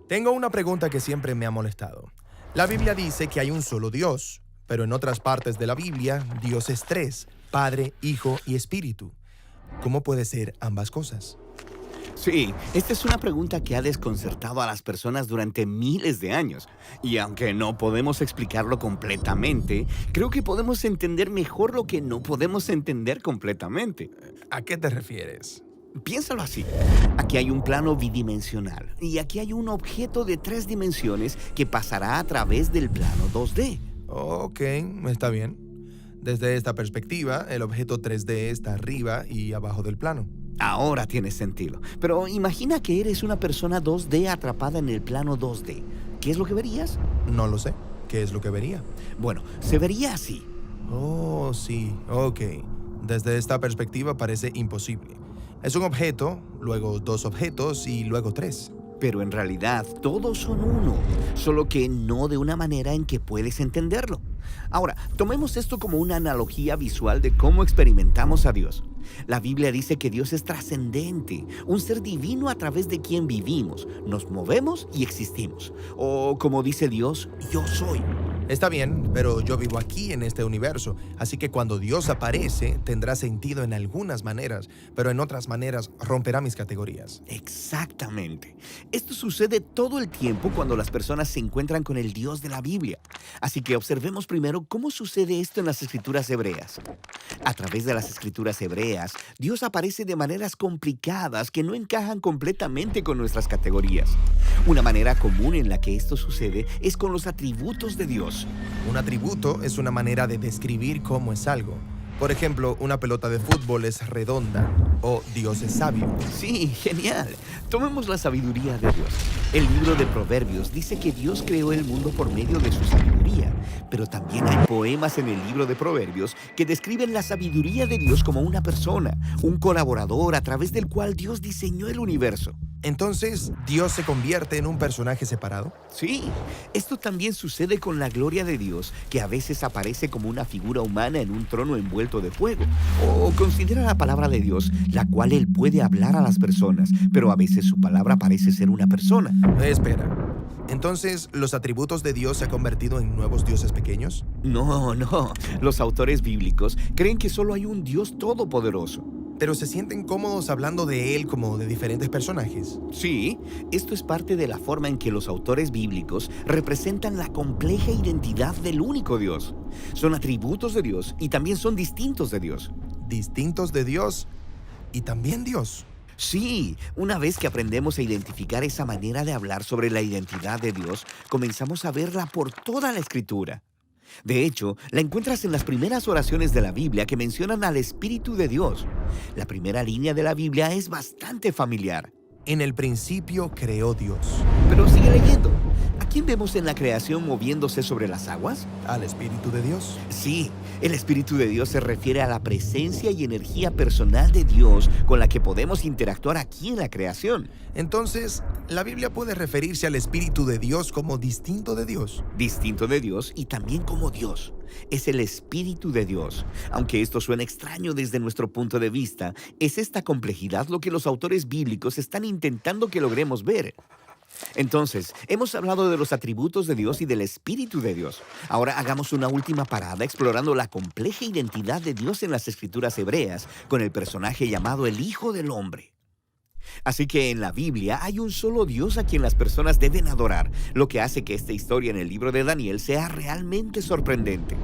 Tengo una pregunta que siempre me ha molestado. La Biblia dice que hay un solo Dios, pero en otras partes de la Biblia, Dios es tres: Padre, Hijo y Espíritu. ¿Cómo puede ser ambas cosas? Sí, esta es una pregunta que ha desconcertado a las personas durante miles de años. Y aunque no podemos explicarlo completamente, creo que podemos entender mejor lo que no podemos entender completamente. ¿A qué te refieres? Piénsalo así. Aquí hay un plano bidimensional y aquí hay un objeto de 3 dimensiones que pasará a través del plano 2D. Ok, está bien. Desde esta perspectiva, el objeto 3D está arriba y abajo del plano. Ahora tiene sentido. Pero imagina que eres una persona 2D atrapada en el plano 2D. ¿Qué es lo que verías? No lo sé. ¿Qué es lo que vería? Bueno, se vería así. Oh, sí, ok. Desde esta perspectiva parece imposible. Es un objeto, luego dos objetos y luego tres. Pero en realidad todos son uno, solo que no de una manera en que puedes entenderlo. Ahora, tomemos esto como una analogía visual de cómo experimentamos a Dios. La Biblia dice que Dios es trascendente, un ser divino a través de quien vivimos, nos movemos y existimos. O como dice Dios, yo soy. Está bien, pero yo vivo aquí en este universo, así que cuando Dios aparece tendrá sentido en algunas maneras, pero en otras maneras romperá mis categorías. Exactamente. Esto sucede todo el tiempo cuando las personas se encuentran con el Dios de la Biblia. Así que observemos primero cómo sucede esto en las escrituras hebreas. A través de las escrituras hebreas, Dios aparece de maneras complicadas que no encajan completamente con nuestras categorías. Una manera común en la que esto sucede es con los atributos de Dios. Un atributo es una manera de describir cómo es algo. Por ejemplo, una pelota de fútbol es redonda o Dios es sabio. Sí, genial. Tomemos la sabiduría de Dios. El libro de Proverbios dice que Dios creó el mundo por medio de su sabiduría, pero también hay poemas en el libro de Proverbios que describen la sabiduría de Dios como una persona, un colaborador a través del cual Dios diseñó el universo. Entonces, ¿Dios se convierte en un personaje separado? Sí, esto también sucede con la gloria de Dios, que a veces aparece como una figura humana en un trono envuelto de fuego. O considera la palabra de Dios, la cual Él puede hablar a las personas, pero a veces su palabra parece ser una persona. Espera. Entonces, ¿los atributos de Dios se han convertido en nuevos dioses pequeños? No, no, los autores bíblicos creen que solo hay un Dios todopoderoso. Pero se sienten cómodos hablando de Él como de diferentes personajes. Sí, esto es parte de la forma en que los autores bíblicos representan la compleja identidad del único Dios. Son atributos de Dios y también son distintos de Dios. Distintos de Dios y también Dios. Sí, una vez que aprendemos a identificar esa manera de hablar sobre la identidad de Dios, comenzamos a verla por toda la Escritura. De hecho, la encuentras en las primeras oraciones de la Biblia que mencionan al Espíritu de Dios. La primera línea de la Biblia es bastante familiar. En el principio creó Dios. Pero sigue leyendo. ¿A quién vemos en la creación moviéndose sobre las aguas? Al Espíritu de Dios. Sí, el Espíritu de Dios se refiere a la presencia y energía personal de Dios con la que podemos interactuar aquí en la creación. Entonces, ¿la Biblia puede referirse al Espíritu de Dios como distinto de Dios? Distinto de Dios y también como Dios. Es el Espíritu de Dios. Aunque esto suena extraño desde nuestro punto de vista, es esta complejidad lo que los autores bíblicos están intentando que logremos ver. Entonces, hemos hablado de los atributos de Dios y del Espíritu de Dios. Ahora hagamos una última parada explorando la compleja identidad de Dios en las escrituras hebreas con el personaje llamado el Hijo del Hombre. Así que en la Biblia hay un solo Dios a quien las personas deben adorar, lo que hace que esta historia en el libro de Daniel sea realmente sorprendente.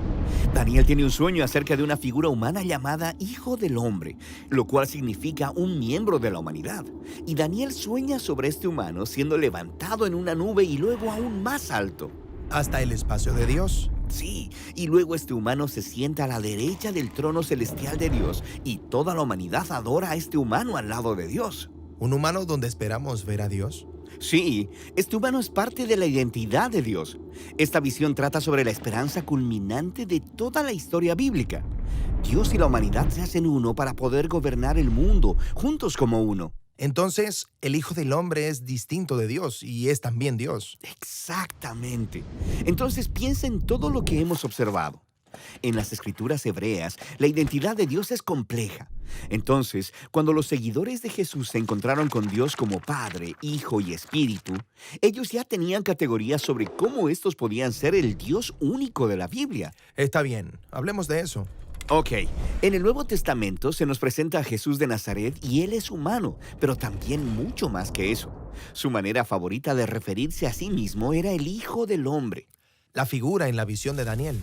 Daniel tiene un sueño acerca de una figura humana llamada Hijo del Hombre, lo cual significa un miembro de la humanidad. Y Daniel sueña sobre este humano siendo levantado en una nube y luego aún más alto. Hasta el espacio de Dios. Sí, y luego este humano se sienta a la derecha del trono celestial de Dios y toda la humanidad adora a este humano al lado de Dios. ¿Un humano donde esperamos ver a Dios? Sí, este humano es parte de la identidad de Dios. Esta visión trata sobre la esperanza culminante de toda la historia bíblica. Dios y la humanidad se hacen uno para poder gobernar el mundo, juntos como uno. Entonces, el Hijo del Hombre es distinto de Dios y es también Dios. Exactamente. Entonces piensa en todo lo que hemos observado. En las escrituras hebreas, la identidad de Dios es compleja. Entonces, cuando los seguidores de Jesús se encontraron con Dios como Padre, Hijo y Espíritu, ellos ya tenían categorías sobre cómo estos podían ser el Dios único de la Biblia. Está bien, hablemos de eso. Ok, en el Nuevo Testamento se nos presenta a Jesús de Nazaret y Él es humano, pero también mucho más que eso. Su manera favorita de referirse a sí mismo era el Hijo del Hombre. La figura en la visión de Daniel.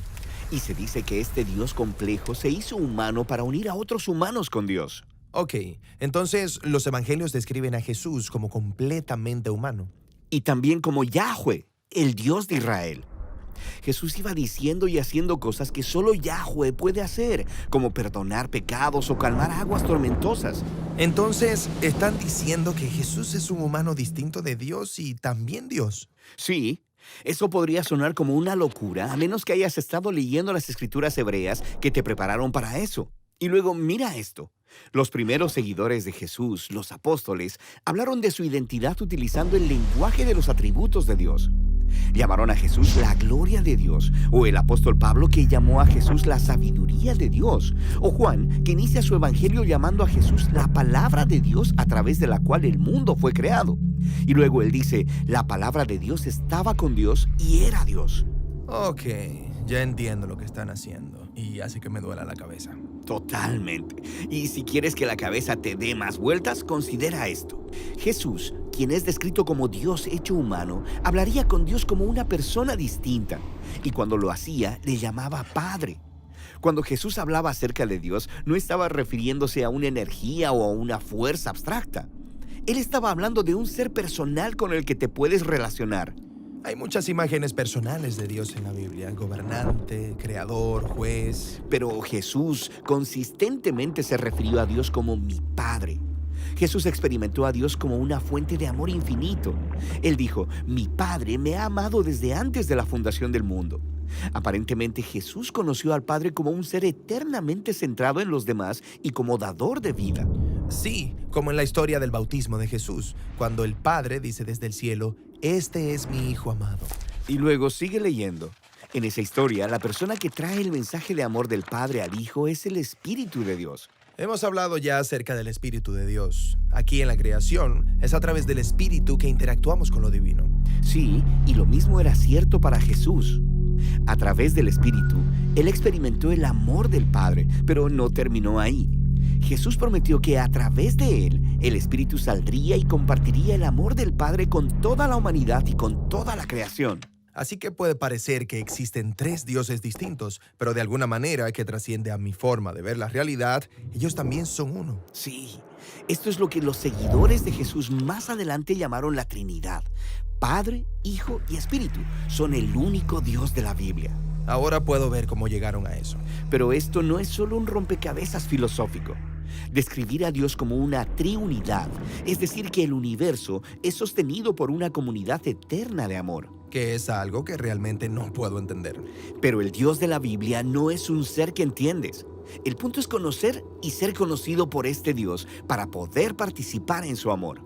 Y se dice que este Dios complejo se hizo humano para unir a otros humanos con Dios. Ok, entonces los evangelios describen a Jesús como completamente humano. Y también como Yahweh, el Dios de Israel. Jesús iba diciendo y haciendo cosas que solo Yahweh puede hacer, como perdonar pecados o calmar aguas tormentosas. Entonces, ¿están diciendo que Jesús es un humano distinto de Dios y también Dios? Sí, eso podría sonar como una locura, a menos que hayas estado leyendo las escrituras hebreas que te prepararon para eso. Y luego mira esto. Los primeros seguidores de Jesús, los apóstoles, hablaron de su identidad utilizando el lenguaje de los atributos de Dios. Llamaron a Jesús la gloria de Dios, o el apóstol Pablo que llamó a Jesús la sabiduría de Dios, o Juan que inicia su evangelio llamando a Jesús la palabra de Dios a través de la cual el mundo fue creado. Y luego él dice, la palabra de Dios estaba con Dios y era Dios. Ok, ya entiendo lo que están haciendo y hace que me duela la cabeza. Totalmente. Y si quieres que la cabeza te dé más vueltas, considera esto. Jesús, quien es descrito como Dios hecho humano, hablaría con Dios como una persona distinta. Y cuando lo hacía, le llamaba Padre. Cuando Jesús hablaba acerca de Dios, no estaba refiriéndose a una energía o a una fuerza abstracta. Él estaba hablando de un ser personal con el que te puedes relacionar. Hay muchas imágenes personales de Dios en la Biblia: gobernante, creador, juez. Pero Jesús consistentemente se refirió a Dios como mi Padre. Jesús experimentó a Dios como una fuente de amor infinito. Él dijo, mi Padre me ha amado desde antes de la fundación del mundo. Aparentemente Jesús conoció al Padre como un ser eternamente centrado en los demás y como dador de vida. Sí, como en la historia del bautismo de Jesús, cuando el Padre dice desde el cielo, este es mi Hijo amado. Y luego sigue leyendo. En esa historia, la persona que trae el mensaje de amor del Padre al Hijo es el Espíritu de Dios. Hemos hablado ya acerca del Espíritu de Dios. Aquí en la creación, es a través del Espíritu que interactuamos con lo divino. Sí, y lo mismo era cierto para Jesús. A través del Espíritu, Él experimentó el amor del Padre, pero no terminó ahí. Jesús prometió que a través de Él, el Espíritu saldría y compartiría el amor del Padre con toda la humanidad y con toda la creación. Así que puede parecer que existen tres dioses distintos, pero de alguna manera que trasciende a mi forma de ver la realidad, ellos también son uno. Sí, esto es lo que los seguidores de Jesús más adelante llamaron la Trinidad. Padre, Hijo y Espíritu son el único Dios de la Biblia. Ahora puedo ver cómo llegaron a eso. Pero esto no es solo un rompecabezas filosófico. Describir a Dios como una triunidad, es decir, que el universo es sostenido por una comunidad eterna de amor. Que es algo que realmente no puedo entender. Pero el Dios de la Biblia no es un ser que entiendes. El punto es conocer y ser conocido por este Dios para poder participar en su amor.